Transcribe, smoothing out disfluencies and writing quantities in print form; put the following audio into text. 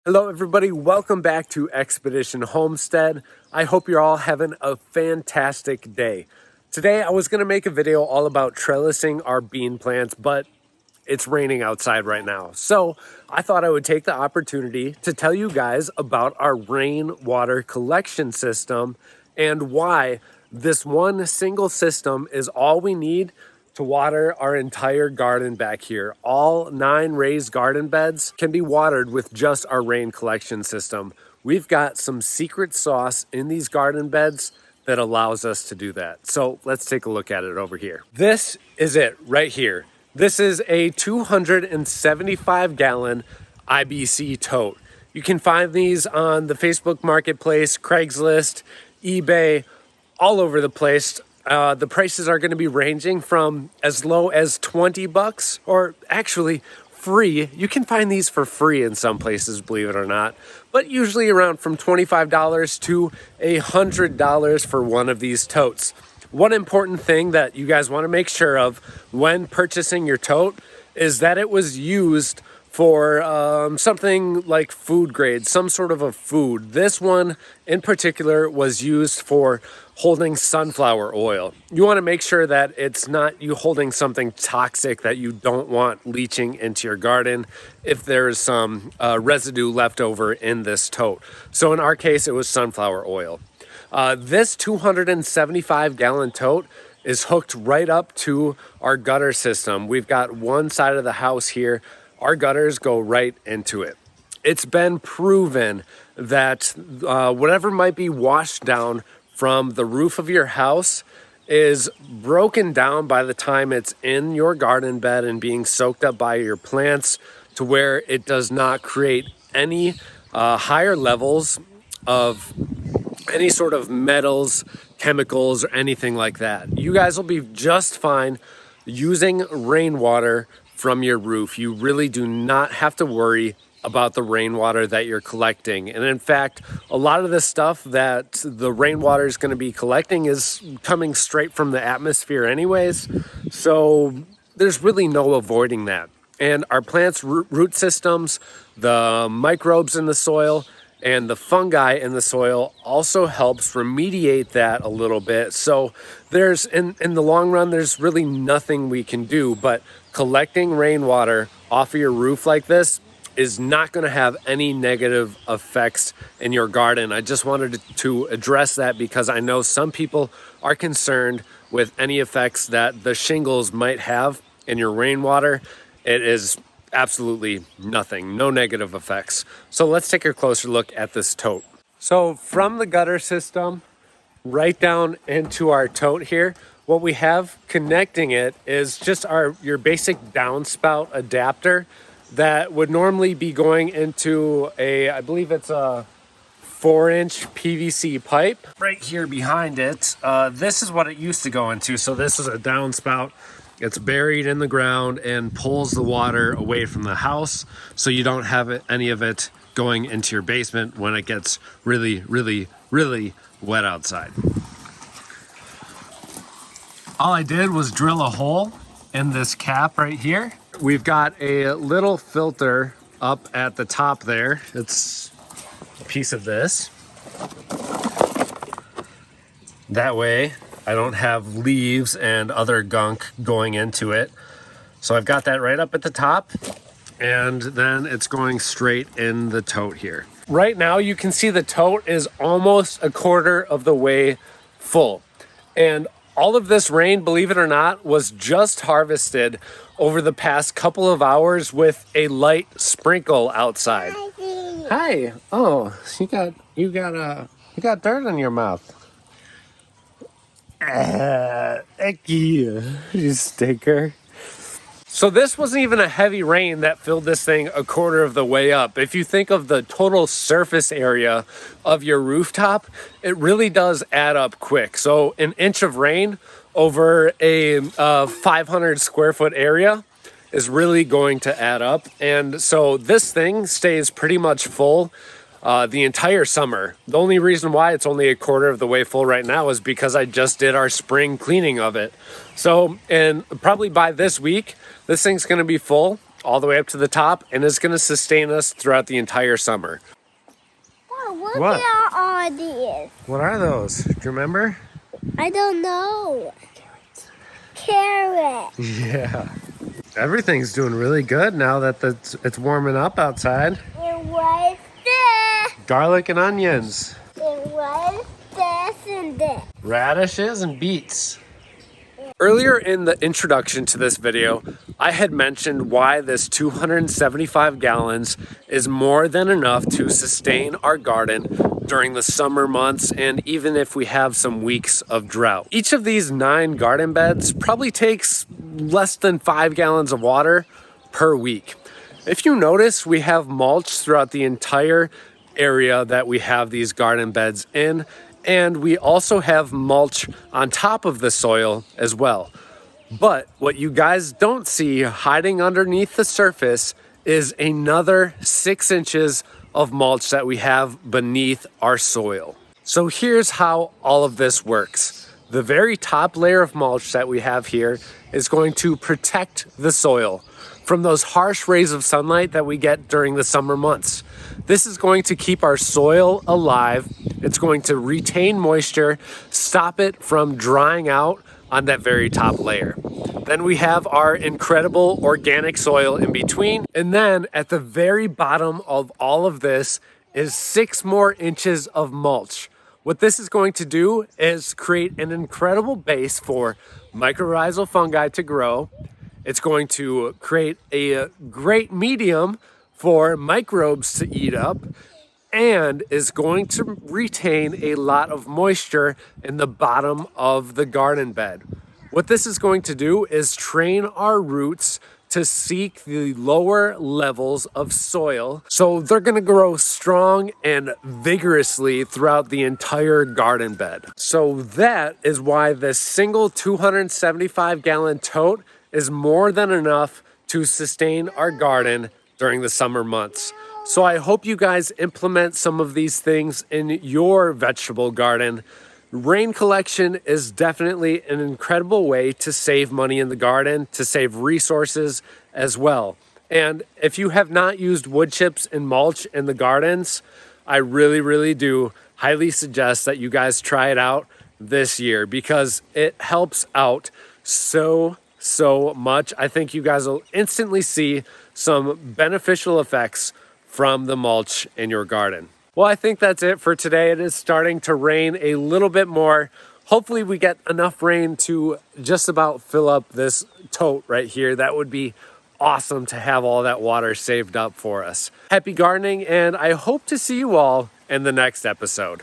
Hello everybody, welcome back to Expedition Homestead. I hope you're all having a fantastic day. Today I was going to make a video all about trellising our bean plants, but it's raining outside right now. So I thought I would take the opportunity to tell you guys about our rainwater collection system and why this one single system is all we need to water our entire garden back here. All 9 raised garden beds can be watered with just our rain collection system. We've got some secret sauce in these garden beds that allows us to do that. So let's take a look at it over here. This is it right here. This is a 275 gallon IBC tote. You can find these on the Facebook Marketplace, Craigslist, eBay, all over the place. The prices are going to be ranging from as low as 20 bucks or actually free. You can find these for free in some places, believe it or not, but usually around from $25 to $100 for one of these totes. One important thing that you guys want to make sure of when purchasing your tote is that it was used for something like food grade, some sort of a food. This one in particular was used for holding sunflower oil. You want to make sure that it's not you holding something toxic that you don't want leaching into your garden if there's some residue left over in this tote. So in our case, it was sunflower oil. This 275 gallon tote is hooked right up to our gutter system. We've got one side of the house here. Our gutters go right into it. It's been proven that whatever might be washed down from the roof of your house is broken down by the time it's in your garden bed and being soaked up by your plants to where it does not create any higher levels of any sort of metals, chemicals, or anything like that. You guys will be just fine using rainwater from your roof. You really do not have to worry about the rainwater that you're collecting. And in fact, a lot of the stuff that the rainwater is going to be collecting is coming straight from the atmosphere anyways. So there's really no avoiding that. And our plants' root systems, the microbes in the soil, and the fungi in the soil also helps remediate that a little bit. So there's, in the long run, there's really nothing we can do, but collecting rainwater off of your roof like this is not going to have any negative effects in your garden. I just wanted to address that because I know some people are concerned with any effects that the shingles might have in your rainwater. It is absolutely nothing, no negative effects. So let's take a closer look at this tote. So from the gutter system right down into our tote here, what we have connecting it is just your basic downspout adapter that would normally be going into I believe it's a 4-inch PVC pipe. Right here behind it, this is what it used to go into. So this is a downspout. It's buried in the ground and pulls the water away from the house so you don't have any of it going into your basement when it gets really, really, really wet outside. All I did was drill a hole in this cap right here. We've got a little filter up at the top there. It's a piece of this. That way I don't have leaves and other gunk going into it. So I've got that right up at the top, and then it's going straight in the tote here. Right now you can see the tote is almost a quarter of the way full. And all of this rain, believe it or not, was just harvested over the past couple of hours with a light sprinkle outside. Hi. Oh, you got dirt in your mouth. Icky, you stinker. So this wasn't even a heavy rain that filled this thing a quarter of the way up. If you think of the total surface area of your rooftop, it really does add up quick. So an inch of rain over a 500 square foot area is really going to add up. And so this thing stays pretty much full the entire summer. The only reason why it's only a quarter of the way full right now is because I just did our spring cleaning of it. So, and probably by this week, this thing's going to be full. all the way up to the top, and it's going to sustain us throughout the entire summer. Oh, look What? at all these. What are those? Do you remember? I don't know. Carrot. Yeah. Everything's doing really good now that it's warming up outside. And what's this? Garlic and onions. And what's this and this? Radishes and beets. Earlier in the introduction to this video, I had mentioned why this 275 gallons is more than enough to sustain our garden during the summer months and even if we have some weeks of drought. Each of these 9 garden beds probably takes less than 5 gallons of water per week. If you notice, we have mulch throughout the entire area that we have these garden beds in, and we also have mulch on top of the soil as well. But what you guys don't see hiding underneath the surface is another 6 inches of mulch that we have beneath our soil. So here's how all of this works. The very top layer of mulch that we have here is going to protect the soil from those harsh rays of sunlight that we get during the summer months. This is going to keep our soil alive. It's going to retain moisture, stop it from drying out on that very top layer. Then we have our incredible organic soil in between. And then at the very bottom of all of this is 6 more inches of mulch. What this is going to do is create an incredible base for mycorrhizal fungi to grow. It's going to create a great medium for microbes to eat up, and is going to retain a lot of moisture in the bottom of the garden bed. What this is going to do is train our roots to seek the lower levels of soil, so they're going to grow strong and vigorously throughout the entire garden bed. So that is why this single 275 gallon tote is more than enough to sustain our garden during the summer months. So I hope you guys implement some of these things in your vegetable garden. Rain collection is definitely an incredible way to save money in the garden, to save resources as well. And if you have not used wood chips and mulch in the gardens, I really do highly suggest that you guys try it out this year because it helps out so much. I think you guys will instantly see some beneficial effects from the mulch in your garden. Well, I think that's it for today. It is starting to rain a little bit more. Hopefully we get enough rain to just about fill up this tote right here. That would be awesome to have all that water saved up for us. Happy gardening, and I hope to see you all in the next episode.